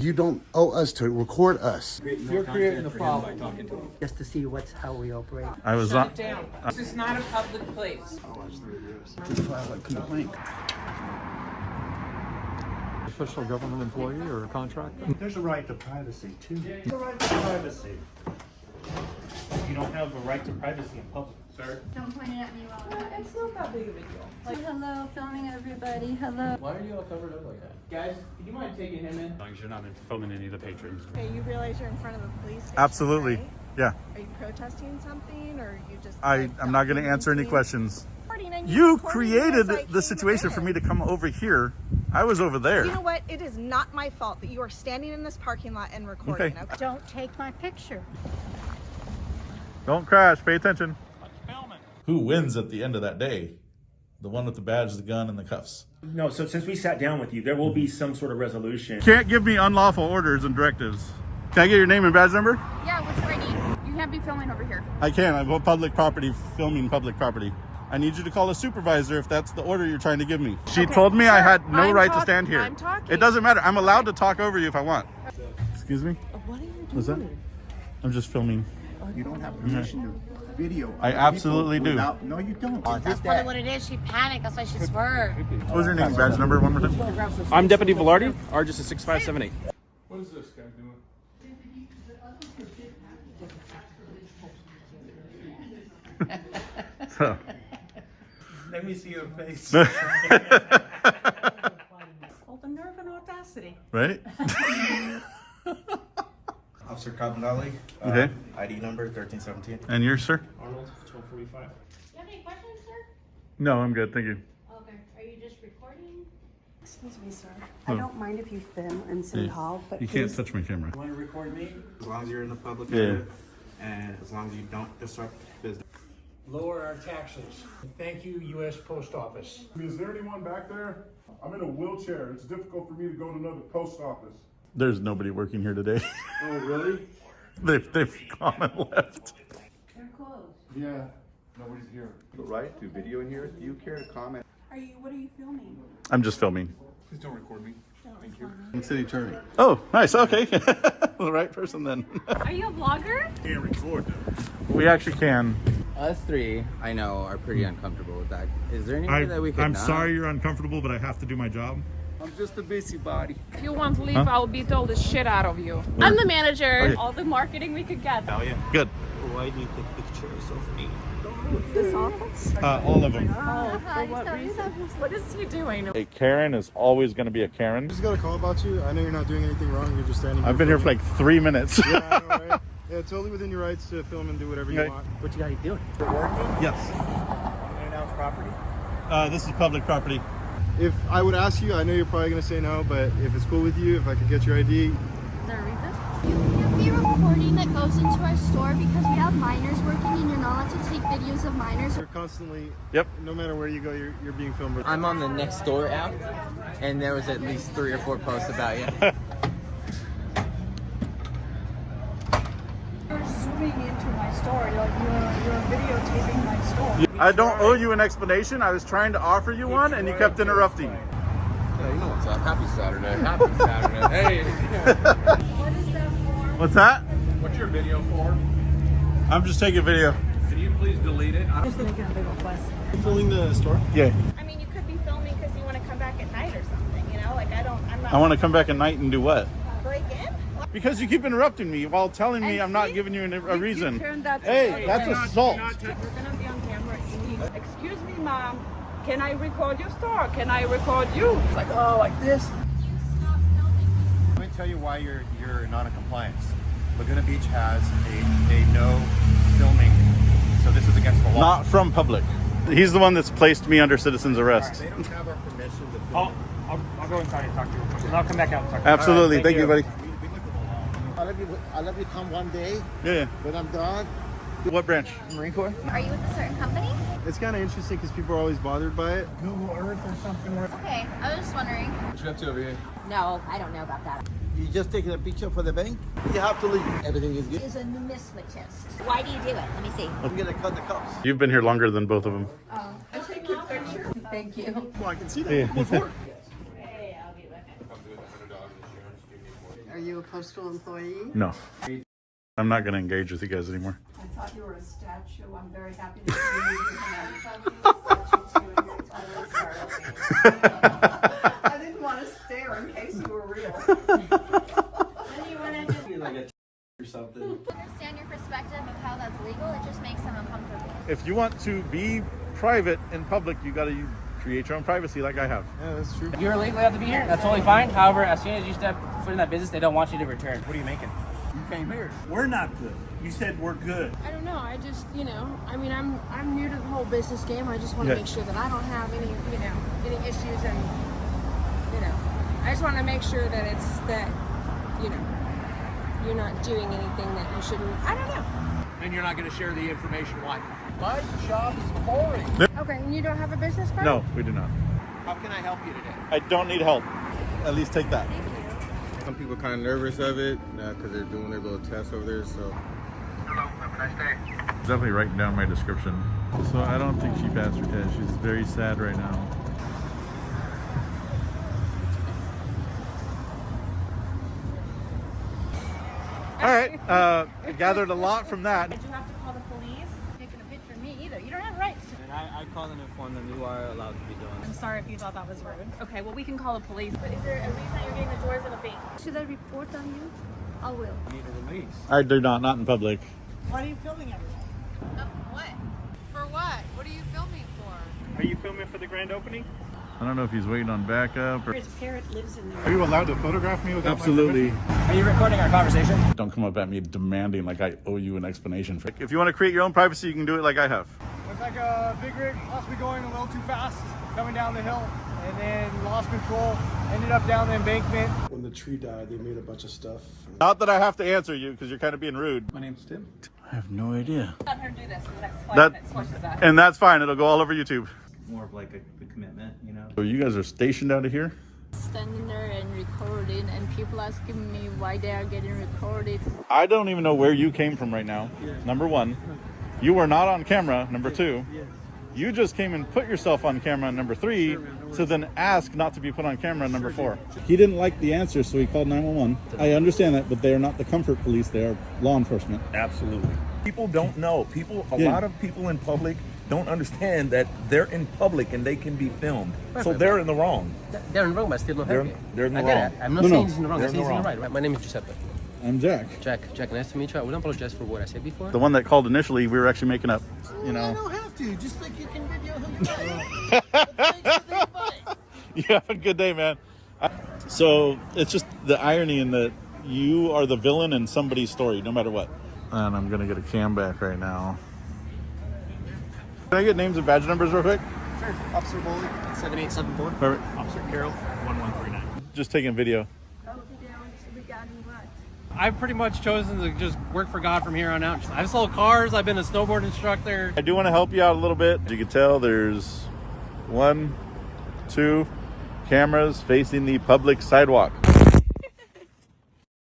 You don't owe us to record us. You're creating the problem. Just to see how we operate. I was Shut it down. This is not a public place. Just file a complaint. Official government employee or a contractor? There's a right to privacy, too. There's a right to privacy. You don't have a right to privacy in public, sir. Don't point it at me while I'm It's not that big of a deal. Hello, filming everybody. Hello. Why are you all covered up like that? Guys, do you mind taking him in? As long as you're not filming any of the patrons. Okay, you realize you're in front of a police station, Absolutely. right? Yeah. Are you protesting something, or you just? I'm not going to answer any questions. And You recorded created as I the came situation for in. me to come over here. I was over there. You know what? It is not my fault that you are standing in this parking lot and recording. Okay. Don't take my picture. Don't crash. Pay attention. Who wins at the end of that day? The one with the badge, the gun, and the cuffs. No, so since we sat down with you, there will be some sort of resolution. Can't give me unlawful orders and directives. Can I get your name and badge number? Yeah, which do I need? You can't be filming over here. I can. I'm on public property, filming public property. I need you to call a supervisor if that's the order you're trying to give me. She told me I had no right to stand here. I'm talking. It doesn't matter. I'm allowed to talk over you if I want. Excuse me? What are you doing? What's that? I'm just filming. You don't have permission to video. I absolutely do. No, you don't. That's probably what it is. She panicked. That's why she swerved. What was your name and badge number one more time? I'm Deputy Velarde, Argus is 6578. What is this guy doing? So. Let me see your face. Hold the nerve and audacity. Right? Officer Cardinale, Okay. ID number 1317. And yours, sir? Arnold, 1245. Do you have any questions, sir? No, I'm good. Thank you. Okay. Are you just recording? Excuse me, sir. I don't mind if you film in City Hall, but You can't touch my camera. You want to record me? As long as you're in the public Yeah. area and as long as you don't disrupt business. Lower our taxes. Thank you, U.S. Post Office. Is there anyone back there? I'm in a wheelchair. It's difficult for me to go to another post office. There's nobody working here today. Oh, really? They've gone and left. They're closed. Yeah, nobody's here. Right to video in here. Do you care to comment? What are you filming? I'm just filming. Please don't record me. Thank you. I'm city attorney. Oh, nice. Okay. The right person then. Are you a vlogger? Can't record them. We actually can. Us three, I know, are pretty uncomfortable with that. Is there any way that we could I'm not? sorry you're uncomfortable, but I have to do my job. I'm just a busybody. If you want to leave, I'll beat all the shit out of you. I'm the manager. Okay. All the marketing we could get. Oh, yeah. Good. Why do you take pictures of me? This office? All of them. For what reason? What is he doing? A Karen is always going to be a Karen. Just got a call about you. I know you're not doing anything wrong. You're just standing here. I've been here for like 3 minutes. Yeah, I know, right? Yeah, totally within your rights to film and do whatever you Okay. want. What you guys doing? Yes. In and out property. This is public property. If I would ask you, I know you're probably going to say no, but if it's cool with you, if I could get your ID. Is there a reason? You can't be recording that goes into our store because we have minors working and you're not allowed to take videos of minors. You're constantly, Yep. no matter where you go, you're being filmed. I'm on the Next Door app, and there was at least 3 or 4 posts about you. You're zooming into my store. You're videotaping my store. I don't owe you an explanation. I was trying to offer you one, and you kept interrupting. Yeah, you know what's up. Happy Saturday. Happy Saturday. Hey. What is that for? What's that? What's your video for? I'm just taking video. Can you please delete it? I'm just gonna get a big request. You filming the store? Yeah. I mean, you could be filming because you want to come back at night or something, you know? Like, I'm not. I want to come back at night and do what? break in? Because you keep interrupting me while telling me And I'm not see? giving you a reason. Turn that Hey, that's assault. We're gonna be on camera. Excuse me, ma'am. Can I record your store? Can I record you? Like, oh, like this. Let me tell you why you're not in compliance. Laguna Beach has a no filming, so this is against the law. Not from public. He's the one that's placed me under citizen's arrest. They don't have our permission to film. I'll go inside and talk to you. And I'll come back out and talk to you. Absolutely. All right, thank you, buddy. We look at the law. I'll let you come one day Yeah. when I'm done. What branch? Marine Corps? Are you with a certain company? It's kind of interesting because people are always bothered by it. Google Earth or something. Okay, I was just wondering. What you got to over here? No, I don't know about that. You just taking a picture for the bank? You have to leave. Everything is good. Is a numismatist. Why do you do it? Let me see. I'm gonna cut the cups. You've been here longer than both of them. Oh, I'll take your picture. Thank you. Well, I can see that. Yeah. Before. Hey, I'll be with it. you a postal employee? No. I'm not going to engage with you guys anymore. I thought you were a statue. I'm very happy to see you. I didn't want to stare in case you were real. Or something. Understand your perspective of how that's legal, it just makes them uncomfortable. If you want to be private in public, you got to create your own privacy like I have. Yeah, that's true. You're legally allowed to be here. That's totally fine. However, as soon as you step foot in that business, they don't want you to return. What are you making? You came here. We're not good. You said we're good. I don't know. I just, I mean, I'm new to the whole business game. I just want to make sure that I don't have any, any issues, and I just want to make sure that it's that, you're not doing anything that you shouldn't. I don't know. And you're not going to share the information. Why? My job is boring. Okay, and you don't have a business card? No, we do not. How can I help you today? I don't need help. At least take that. Some people are kind of nervous of it because they're doing their little test over there. So. Definitely writing down my description. So I don't think she passed her test. She's very sad right now. All right, gathered a lot from that. Did you have to call the police? Taking a picture of me either. You don't have rights. And I called and informed them you are allowed to be doing I'm sorry if you thought that was rude. Okay, well, we can call the police, but is there a reason you're getting the doors of a bank? Should I report on you? I will. You need a release. I do not in public. Why are you filming everything? What? For what? What are you filming for? Are you filming for the grand opening? I don't know if he's waiting on backup or... His parent lives in there. Are you allowed to photograph me without Absolutely. Are you recording our conversation? Don't come up at me demanding like I owe you an explanation. If you want to create your own privacy, you can do it like I have. Looks like a big rig possibly going a little too fast, coming down the hill, and then lost control, ended up down the embankment. When the tree died, they made a bunch of stuff. Not that I have to answer you because you're kind of being rude. My name's Tim. I have no idea. Let her do this for the next 5 minutes. Watch that. And that's fine. It'll go all over YouTube. More of like a commitment, So you guys are stationed out of here? Standing there and recording, and people asking me why they are getting recorded. I don't even know where you came from right now. Number one, you were not on camera. Number two, you just came and put yourself on camera. Number three, to then ask not to be put on camera. Number four. He didn't like the answer, so he called 911. I understand that, but they are not the comfort police. They are law enforcement. Absolutely. People don't know. A lot of people in public don't understand that they're in public and they can be filmed. So they're in the wrong. They're in the wrong, but I still don't have you. They're in the I get wrong. it. I'm not saying he's in the wrong. I'm saying he's in the right. My name is Giuseppe. I'm Jack. Jack, nice to meet you. I would apologize for what I said before. The one that called initially, we were actually making up, I don't have to. Just like you can video him. You have a good day, man. So it's just the irony in that you are the villain in somebody's story, no matter what. And I'm gonna get a cam back right now. Can I get names and badge numbers real quick? Sure. Officer Boley, 7874. Perfect. Officer Carroll, 1139. Just taking video. I've pretty much chosen to just work for God from here on out. I've sold cars. I've been a snowboard instructor. I do want to help you out a little bit. As you can tell, there's 1, 2 cameras facing the public sidewalk.